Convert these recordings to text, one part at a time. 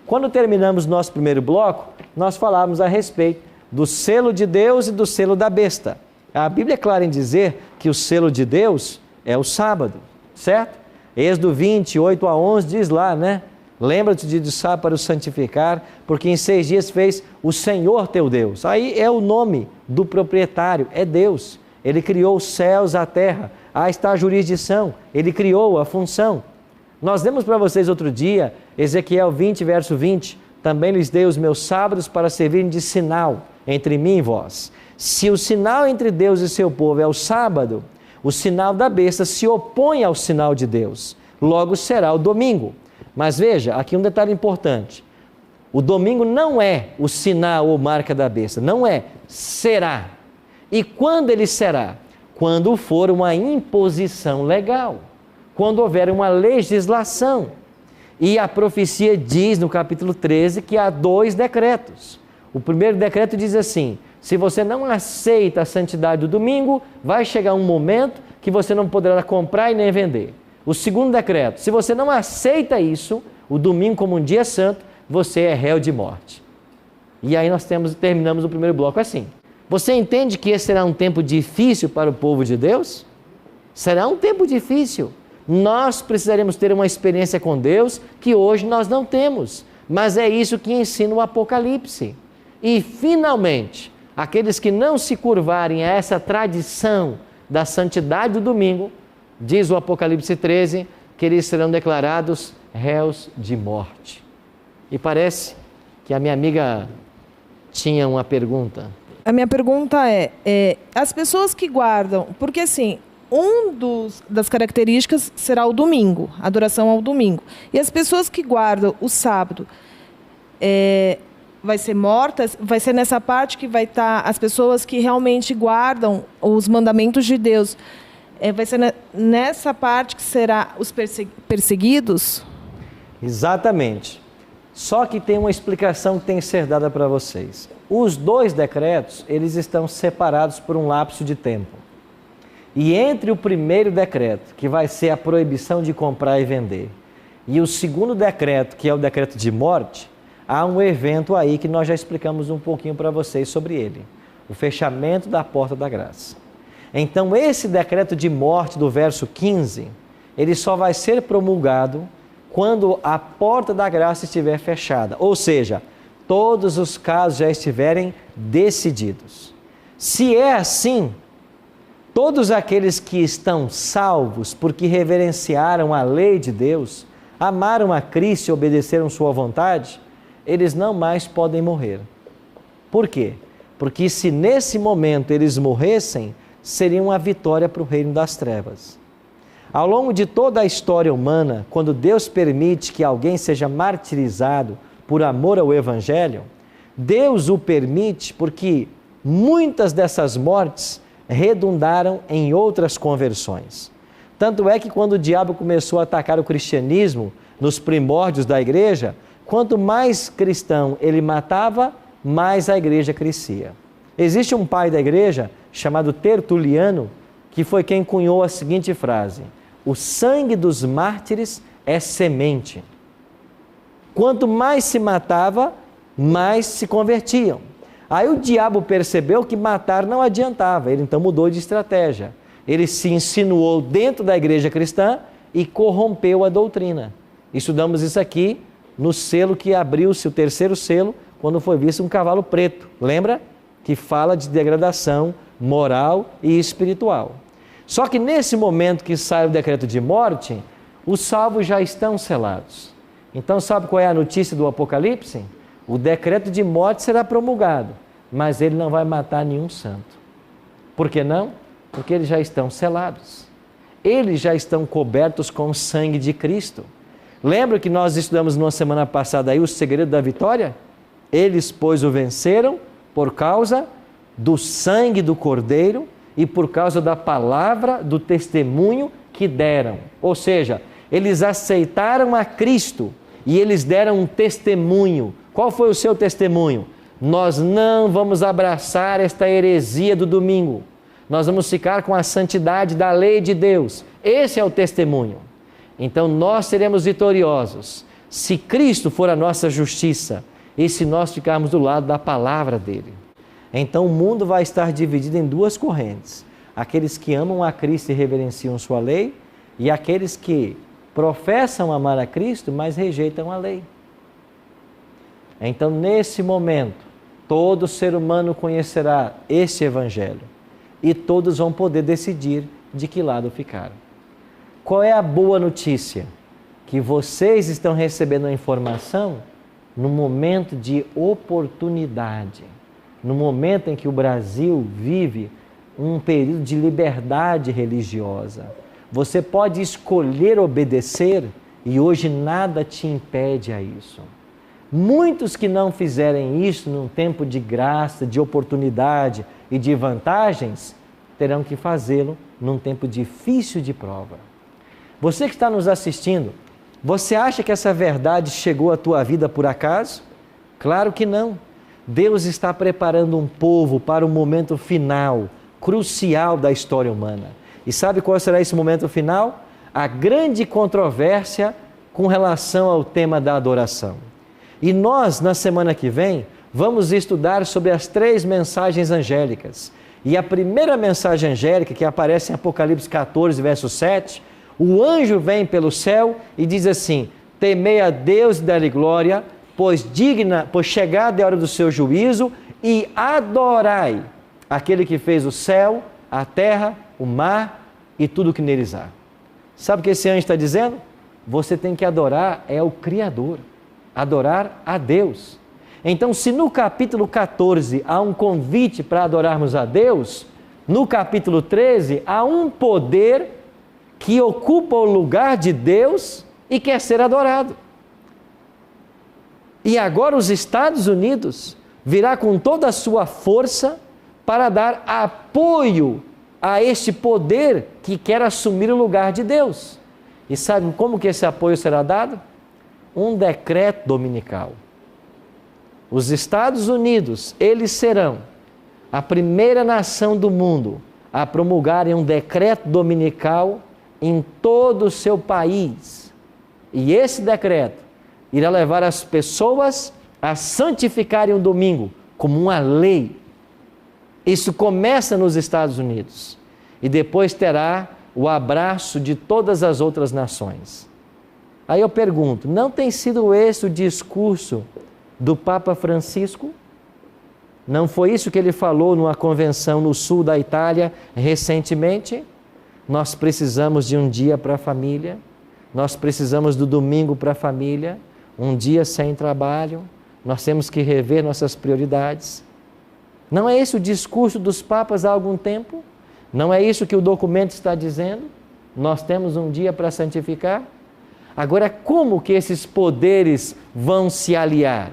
Quando terminamos nosso primeiro bloco, nós falávamos a respeito do selo de Deus e do selo da besta. A Bíblia é clara em dizer que o selo de Deus é o sábado, certo? Êxodo 20, 8 a 11 diz lá, né? Lembra-te de do sábado para o santificar, porque em 6 dias fez o Senhor teu Deus. Aí é o nome do proprietário, é Deus. Ele criou os céus, a terra, aí está a jurisdição, Ele criou a função. Nós demos para vocês outro dia, Ezequiel 20, verso 20, também lhes dei os meus sábados para servirem de sinal entre mim e vós. Se o sinal entre Deus e seu povo é o sábado, o sinal da besta se opõe ao sinal de Deus, logo será o domingo. Mas veja, aqui um detalhe importante, o domingo não é o sinal ou marca da besta, não é, será. E quando ele será? Quando for uma imposição legal. Quando houver uma legislação. E a profecia diz no capítulo 13 que há 2 decretos. O primeiro decreto diz assim: se você não aceita a santidade do domingo, vai chegar um momento que você não poderá comprar e nem vender. O segundo decreto: se você não aceita isso, o domingo como um dia santo, você é réu de morte. E aí nós terminamos o primeiro bloco assim. Você entende que esse será um tempo difícil para o povo de Deus? Será um tempo difícil. Nós precisaremos ter uma experiência com Deus que hoje nós não temos, mas é isso que ensina o Apocalipse. E finalmente, aqueles que não se curvarem a essa tradição da santidade do domingo, diz o Apocalipse 13, que eles serão declarados réus de morte. E parece que a minha amiga tinha uma pergunta. A minha pergunta é as pessoas que guardam, porque assim, das características será o domingo, a adoração ao domingo. E as pessoas que guardam o sábado, vai ser mortas, vai ser nessa parte que vai estar as pessoas que realmente guardam os mandamentos de Deus. Vai ser nessa parte que será os perseguidos? Exatamente. Só que tem uma explicação que tem que ser dada para vocês. Os 2 decretos, eles estão separados por um lapso de tempo. E entre o primeiro decreto, que vai ser a proibição de comprar e vender, e o segundo decreto, que é o decreto de morte, há um evento aí que nós já explicamos um pouquinho para vocês sobre ele. O fechamento da porta da graça. Então esse decreto de morte do verso 15, ele só vai ser promulgado quando a porta da graça estiver fechada. Ou seja, todos os casos já estiverem decididos. Se é assim, todos aqueles que estão salvos porque reverenciaram a lei de Deus, amaram a Cristo e obedeceram sua vontade, eles não mais podem morrer. Por quê? Porque se nesse momento eles morressem, seria uma vitória para o reino das trevas. Ao longo de toda a história humana, quando Deus permite que alguém seja martirizado por amor ao Evangelho, Deus o permite porque muitas dessas mortes redundaram em outras conversões. Tanto é que quando o diabo começou a atacar o cristianismo nos primórdios da igreja, quanto mais cristão ele matava, mais a igreja crescia. Existe um pai da igreja chamado Tertuliano, que foi quem cunhou a seguinte frase: o sangue dos mártires é semente. Quanto mais se matava, mais se convertiam. Aí o diabo percebeu que matar não adiantava, ele então mudou de estratégia. Ele se insinuou dentro da igreja cristã e corrompeu a doutrina. Estudamos isso aqui no selo que abriu-se, o terceiro selo, quando foi visto um cavalo preto. Lembra? Que fala de degradação moral e espiritual. Só que nesse momento que sai o decreto de morte, os salvos já estão selados. Então sabe qual é a notícia do Apocalipse? O decreto de morte será promulgado, mas ele não vai matar nenhum santo. Por que não? Porque eles já estão selados. Eles já estão cobertos com o sangue de Cristo. Lembra que nós estudamos na semana passada aí o segredo da vitória? Eles, pois, o venceram por causa do sangue do Cordeiro e por causa da palavra do testemunho que deram. Ou seja, eles aceitaram a Cristo e eles deram um testemunho. Qual foi o seu testemunho? Nós não vamos abraçar esta heresia do domingo. Nós vamos ficar com a santidade da lei de Deus. Esse é o testemunho. Então nós seremos vitoriosos se Cristo for a nossa justiça e se nós ficarmos do lado da palavra dele. Então o mundo vai estar dividido em duas correntes. Aqueles que amam a Cristo e reverenciam sua lei e aqueles que professam amar a Cristo, mas rejeitam a lei. Então nesse momento, todo ser humano conhecerá esse evangelho e todos vão poder decidir de que lado ficar. Qual é a boa notícia? Que vocês estão recebendo a informação no momento de oportunidade, no momento em que o Brasil vive um período de liberdade religiosa. Você pode escolher obedecer e hoje nada te impede a isso. Muitos que não fizerem isso num tempo de graça, de oportunidade e de vantagens, terão que fazê-lo num tempo difícil de prova. Você que está nos assistindo, você acha que essa verdade chegou à tua vida por acaso? Claro que não. Deus está preparando um povo para o momento final, crucial da história humana. E sabe qual será esse momento final? A grande controvérsia com relação ao tema da adoração. E nós, na semana que vem, vamos estudar sobre as 3 mensagens angélicas. E a primeira mensagem angélica, que aparece em Apocalipse 14, verso 7, o anjo vem pelo céu e diz assim: temei a Deus e dá-lhe glória, pois chegada é a hora do seu juízo, e adorai aquele que fez o céu, a terra, o mar e tudo o que neles há. Sabe o que esse anjo está dizendo? Você tem que adorar o Criador, adorar a Deus. Então, se no capítulo 14 há um convite para adorarmos a Deus, no capítulo 13 há um poder que ocupa o lugar de Deus e quer ser adorado. E agora os Estados Unidos virá com toda a sua força para dar apoio a este poder que quer assumir o lugar de Deus. E sabe como que esse apoio será dado? Um decreto dominical. Os Estados Unidos, eles serão a primeira nação do mundo a promulgarem um decreto dominical em todo o seu país. E esse decreto irá levar as pessoas a santificarem o domingo como uma lei. Isso começa nos Estados Unidos e depois terá o abraço de todas as outras nações. Aí eu pergunto, não tem sido esse o discurso do Papa Francisco? Não foi isso que ele falou numa convenção no sul da Itália recentemente? Nós precisamos de um dia para a família, nós precisamos do domingo para a família, um dia sem trabalho, nós temos que rever nossas prioridades. Não é esse o discurso dos papas há algum tempo? Não é isso que o documento está dizendo? Nós temos um dia para santificar? Agora, como que esses poderes vão se aliar?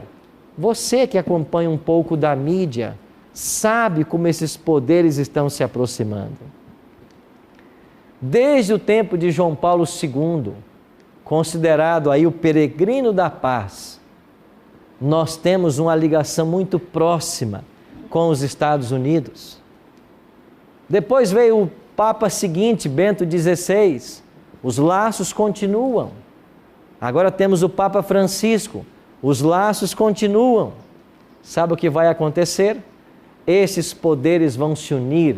Você que acompanha um pouco da mídia, sabe como esses poderes estão se aproximando. Desde o tempo de João Paulo II, considerado aí o peregrino da paz, nós temos uma ligação muito próxima com os Estados Unidos. Depois veio o Papa seguinte, Bento XVI, os laços continuam. Agora temos o Papa Francisco, os laços continuam. Sabe o que vai acontecer? Esses poderes vão se unir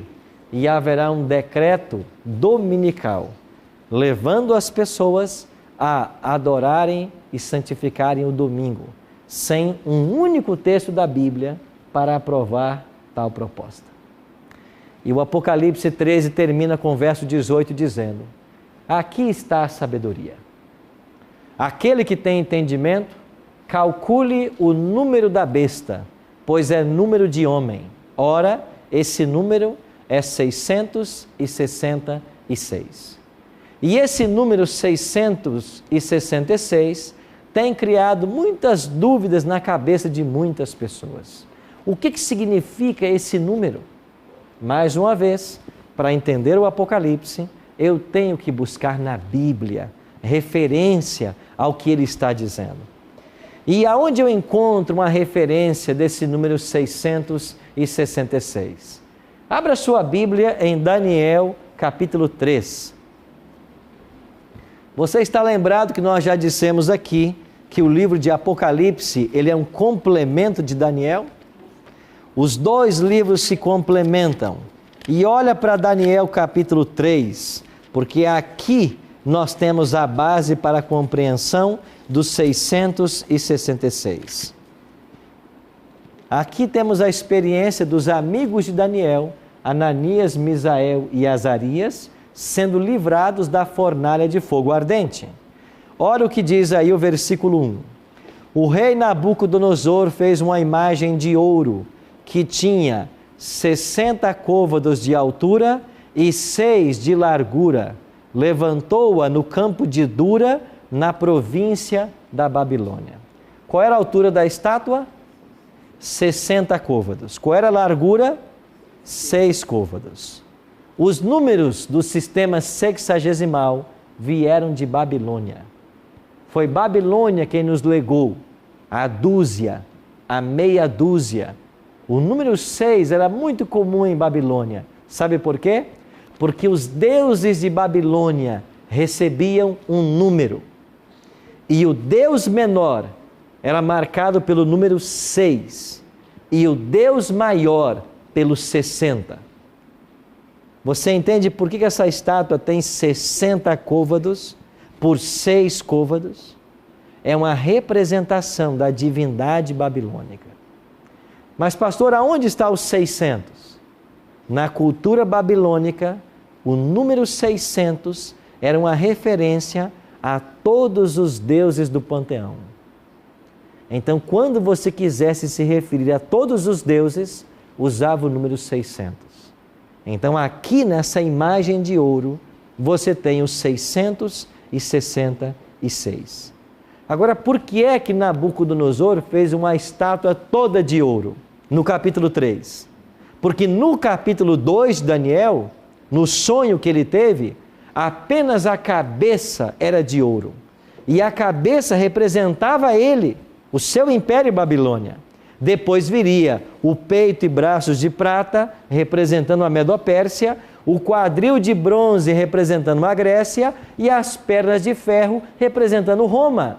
e haverá um decreto dominical, levando as pessoas a adorarem e santificarem o domingo, sem um único texto da Bíblia para aprovar tal proposta. E o Apocalipse 13 termina com o verso 18 dizendo: aqui está a sabedoria. Aquele que tem entendimento, calcule o número da besta, pois é número de homem. Ora, esse número é 666. E esse número 666 tem criado muitas dúvidas na cabeça de muitas pessoas. O que significa esse número? Mais uma vez, para entender o Apocalipse, eu tenho que buscar na Bíblia referência ao que ele está dizendo. E aonde eu encontro uma referência desse número 666? Abra sua Bíblia em Daniel, capítulo 3. Você está lembrado que nós já dissemos aqui que o livro de Apocalipse, ele é um complemento de Daniel? Os dois livros se complementam. E olha para Daniel capítulo 3, porque aqui nós temos a base para a compreensão dos 666. Aqui temos a experiência dos amigos de Daniel, Ananias, Misael e Azarias, sendo livrados da fornalha de fogo ardente. Olha o que diz aí o versículo 1. O rei Nabucodonosor fez uma imagem de ouro que tinha 60 côvados de altura e 6 de largura. Levantou-a no campo de Dura, na província da Babilônia. Qual era a altura da estátua? 60 côvados. Qual era a largura? 6 côvados. Os números do sistema sexagesimal vieram de Babilônia. Foi Babilônia quem nos legou a dúzia, a meia dúzia. O número 6 era muito comum em Babilônia. Sabe por quê? Porque os deuses de Babilônia recebiam um número. E o deus menor era marcado pelo número 6. E o deus maior pelo 60. Você entende por que essa estátua tem 60 côvados por 6 côvados? É uma representação da divindade babilônica. Mas pastor, aonde está os 600? Na cultura babilônica, o número 600 era uma referência a todos os deuses do panteão. Então, quando você quisesse se referir a todos os deuses, usava o número 600. Então, aqui nessa imagem de ouro, você tem os 666. Agora, por que é que Nabucodonosor fez uma estátua toda de ouro? No capítulo 3. Porque no capítulo 2 de Daniel, no sonho que ele teve, apenas a cabeça era de ouro. E a cabeça representava ele, o seu império Babilônia. Depois viria o peito e braços de prata, representando a Medopérsia, o quadril de bronze, representando a Grécia, e as pernas de ferro, representando Roma.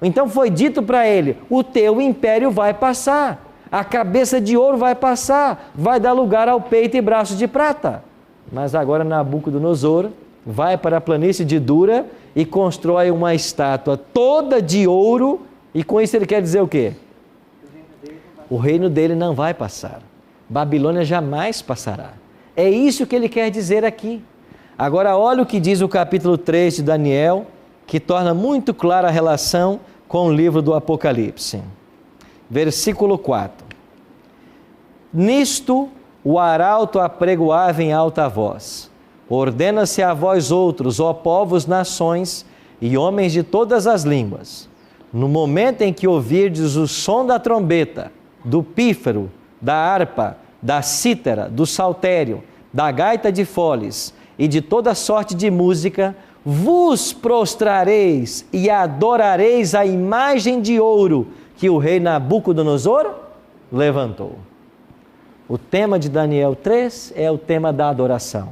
Então foi dito para ele: o teu império vai passar, a cabeça de ouro vai passar, vai dar lugar ao peito e braços de prata. Mas agora Nabucodonosor vai para a planície de Dura e constrói uma estátua toda de ouro, e com isso ele quer dizer o quê? O reino dele não vai passar. Babilônia jamais passará. É isso que ele quer dizer aqui. Agora olha o que diz o capítulo 3 de Daniel, que torna muito clara a relação com o livro do Apocalipse. Versículo 4. Nisto o arauto apregoava em alta voz: ordena-se a vós outros, ó povos, nações e homens de todas as línguas, no momento em que ouvirdes o som da trombeta, do pífaro, da harpa, da cítara, do saltério, da gaita de foles e de toda sorte de música, vos prostrareis e adorareis a imagem de ouro que o rei Nabucodonosor levantou. O tema de Daniel 3 é o tema da adoração.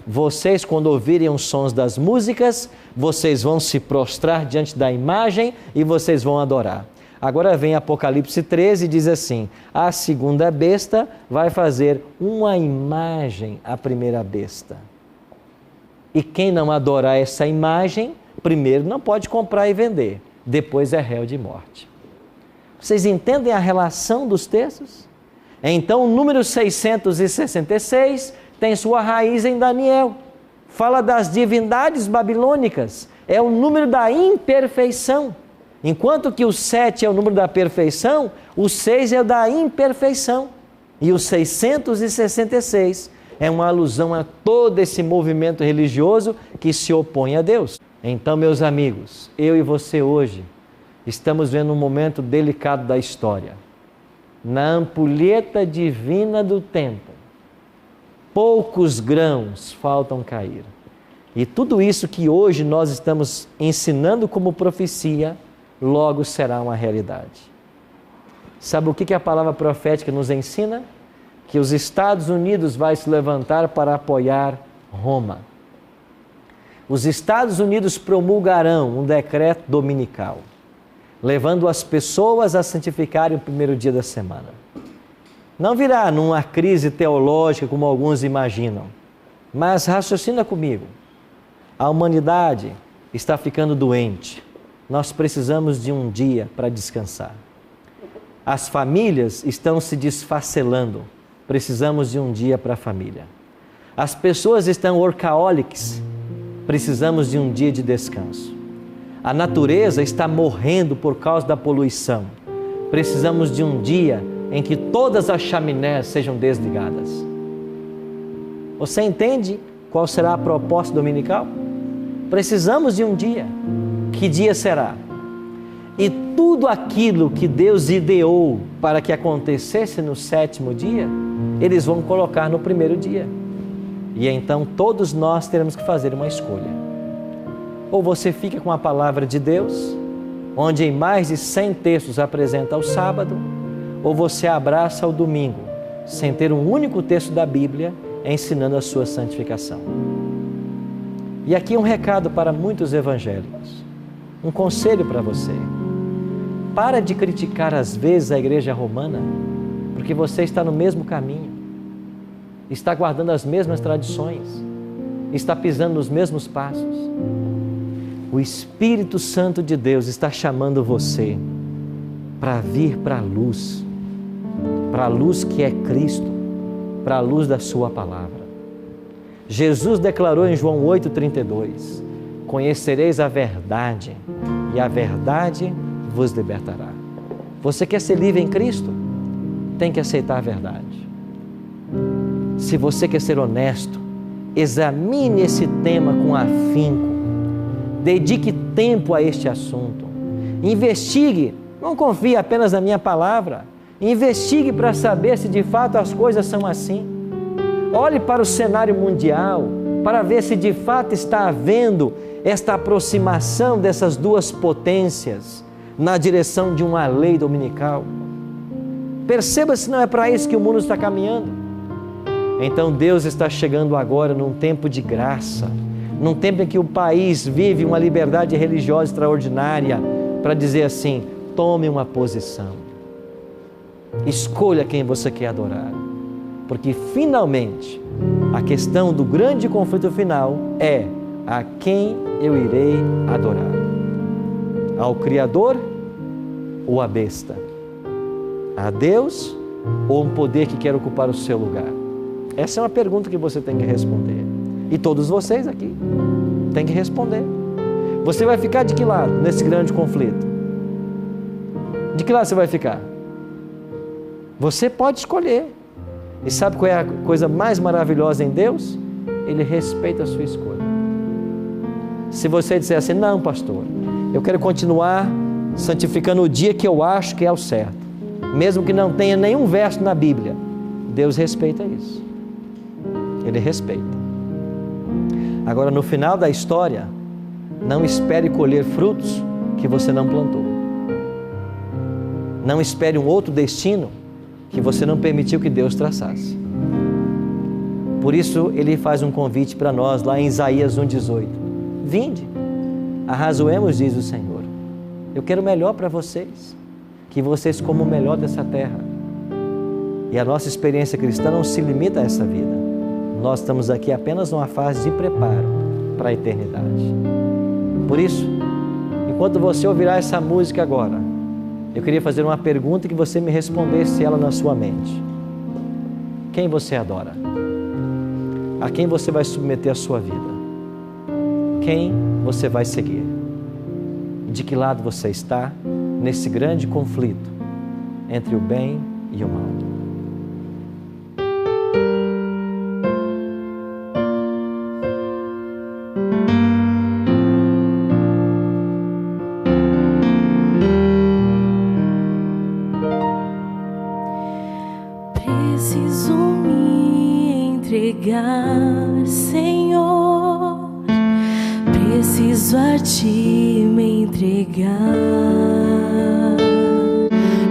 Vocês, quando ouvirem os sons das músicas, vocês vão se prostrar diante da imagem e vocês vão adorar. Agora vem Apocalipse 13 e diz assim: a segunda besta vai fazer uma imagem à primeira besta. E quem não adorar essa imagem, primeiro não pode comprar e vender, depois é réu de morte. Vocês entendem a relação dos textos? Então, o número 666 tem sua raiz em Daniel. Fala das divindades babilônicas. É o número da imperfeição. Enquanto que o 7 é o número da perfeição, o 6 é o da imperfeição. E o 666 é uma alusão a todo esse movimento religioso que se opõe a Deus. Então, meus amigos, eu e você hoje estamos vendo um momento delicado da história. Na ampulheta divina do tempo, poucos grãos faltam cair. E tudo isso que hoje nós estamos ensinando como profecia, logo será uma realidade. Sabe o que a palavra profética nos ensina? Que os Estados Unidos vai se levantar para apoiar Roma. Os Estados Unidos promulgarão um decreto dominical, levando as pessoas a santificarem o primeiro dia da semana. Não virá numa crise teológica como alguns imaginam, mas raciocina comigo. A humanidade está ficando doente. Nós precisamos de um dia para descansar. As famílias estão se desfacelando. Precisamos de um dia para a família. As pessoas estão workaholics. Precisamos de um dia de descanso. A natureza está morrendo por causa da poluição. Precisamos de um dia em que todas as chaminés sejam desligadas. Você entende qual será a proposta dominical? Precisamos de um dia. Que dia será? E tudo aquilo que Deus ideou para que acontecesse no 7º dia, eles vão colocar no primeiro dia. E então todos nós teremos que fazer uma escolha. Ou você fica com a palavra de Deus, onde em mais de 100 textos apresenta o sábado, ou você abraça o domingo, sem ter um único texto da Bíblia ensinando a sua santificação. E aqui um recado para muitos evangélicos, um conselho para você. Para de criticar às vezes a igreja romana, porque você está no mesmo caminho, está guardando as mesmas tradições, está pisando nos mesmos passos. O Espírito Santo de Deus está chamando você para vir para a luz que é Cristo, para a luz da sua palavra. Jesus declarou em João 8,32: conhecereis a verdade e a verdade vos libertará. Você quer ser livre em Cristo? Tem que aceitar a verdade. Se você quer ser honesto, examine esse tema com afinco. Dedique tempo a este assunto. Investigue, não confie apenas na minha palavra. Investigue para saber se de fato as coisas são assim. Olhe para o cenário mundial, para ver se de fato está havendo esta aproximação dessas duas potências na direção de uma lei dominical. Perceba se não é para isso que o mundo está caminhando. Então Deus está chegando agora num tempo de graça, num tempo em que o país vive uma liberdade religiosa extraordinária, para dizer assim: tome uma posição, escolha quem você quer adorar, porque finalmente a questão do grande conflito final é: a quem eu irei adorar? Ao Criador ou à besta? A Deus ou um poder que quer ocupar o seu lugar? Essa é uma pergunta que você tem que responder. E todos vocês aqui têm que responder. Você vai ficar de que lado nesse grande conflito? De que lado você vai ficar? Você pode escolher. E sabe qual é a coisa mais maravilhosa em Deus? Ele respeita a sua escolha. Se você disser assim: não, pastor, eu quero continuar santificando o dia que eu acho que é o certo, mesmo que não tenha nenhum verso na Bíblia, Deus respeita isso. Ele respeita. Agora, no final da história, não espere colher frutos que você não plantou. Não espere um outro destino que você não permitiu que Deus traçasse. Por isso, Ele faz um convite para nós lá em Isaías 1,18. Vinde, arrazoemos, diz o Senhor. Eu quero o melhor para vocês, que vocês comam o melhor dessa terra. E a nossa experiência cristã não se limita a essa vida. Nós estamos aqui apenas numa fase de preparo para a eternidade. Por isso, enquanto você ouvirá essa música agora, eu queria fazer uma pergunta e que você me respondesse ela na sua mente. Quem você adora? A quem você vai submeter a sua vida? Quem você vai seguir? De que lado você está nesse grande conflito entre o bem e o mal? Preciso me entregar, Senhor. Preciso a Ti me entregar.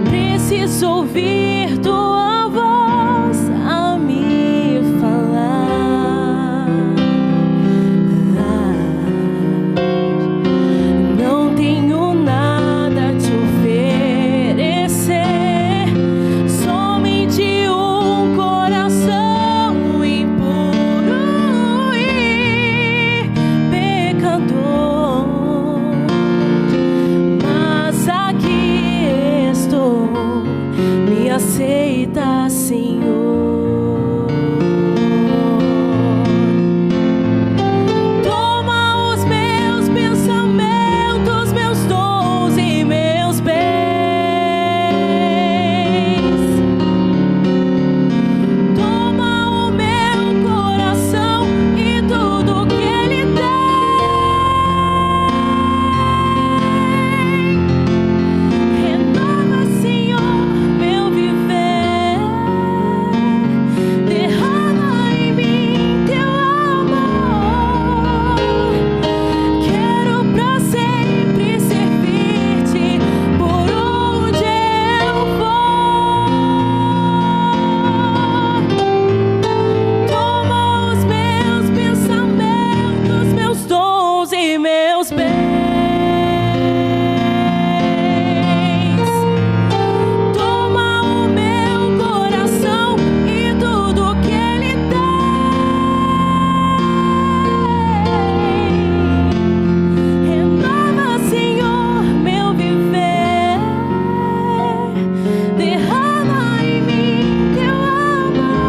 Preciso ouvir Tua voz a me falar. Não tenho nada a Te oferecer, somente um coração impuro e pecador. Mas aqui estou, me aceita, Senhor. Toma os meus pensamentos, meus dons e meus bens. Toma o meu coração e tudo que ele tem. Renova, Senhor, meu viver. Derrama em mim Teu amor. Quero pra sempre servir-Te por onde eu for. Toma os meus pensamentos, meus dons e meus bens. Toma o meu coração e tudo que ele tem. Renova, Senhor, meu viver. Derrama em mim Teu amor.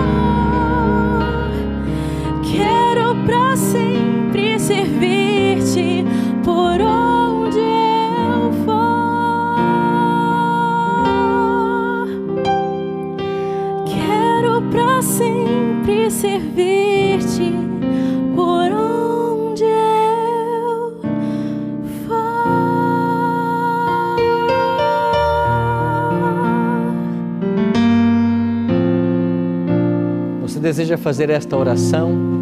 Quero pra sempre servir-Te por onde eu for. Quero pra sempre servir-Te por onde eu for. Você deseja fazer esta oração?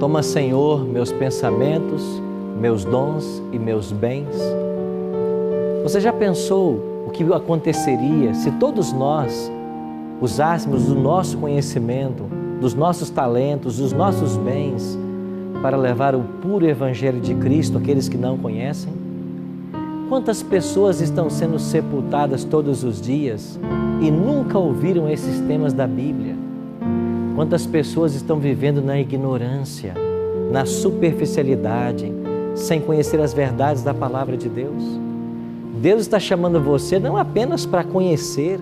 Toma, Senhor, meus pensamentos, meus dons e meus bens. Você já pensou o que aconteceria se todos nós usássemos do nosso conhecimento, dos nossos talentos, dos nossos bens para levar o puro Evangelho de Cristo àqueles que não conhecem? Quantas pessoas estão sendo sepultadas todos os dias e nunca ouviram esses temas da Bíblia? Quantas pessoas estão vivendo na ignorância, na superficialidade, sem conhecer as verdades da Palavra de Deus? Deus está chamando você não apenas para conhecer,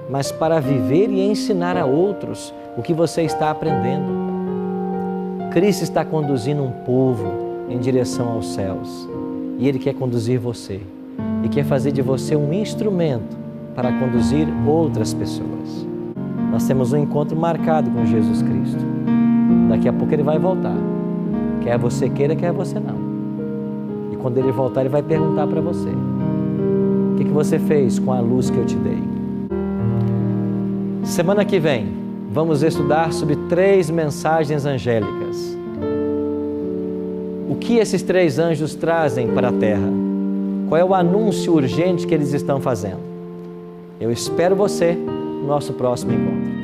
mas para viver e ensinar a outros o que você está aprendendo. Cristo está conduzindo um povo em direção aos céus e Ele quer conduzir você e quer fazer de você um instrumento para conduzir outras pessoas. Nós temos um encontro marcado com Jesus Cristo. Daqui a pouco Ele vai voltar. Quer você queira, quer você não. E quando Ele voltar, Ele vai perguntar para você: o que você fez com a luz que eu te dei? Semana que vem, vamos estudar sobre 3 mensagens angélicas. O que esses 3 anjos trazem para a Terra? Qual é o anúncio urgente que eles estão fazendo? Eu espero você no nosso próximo encontro.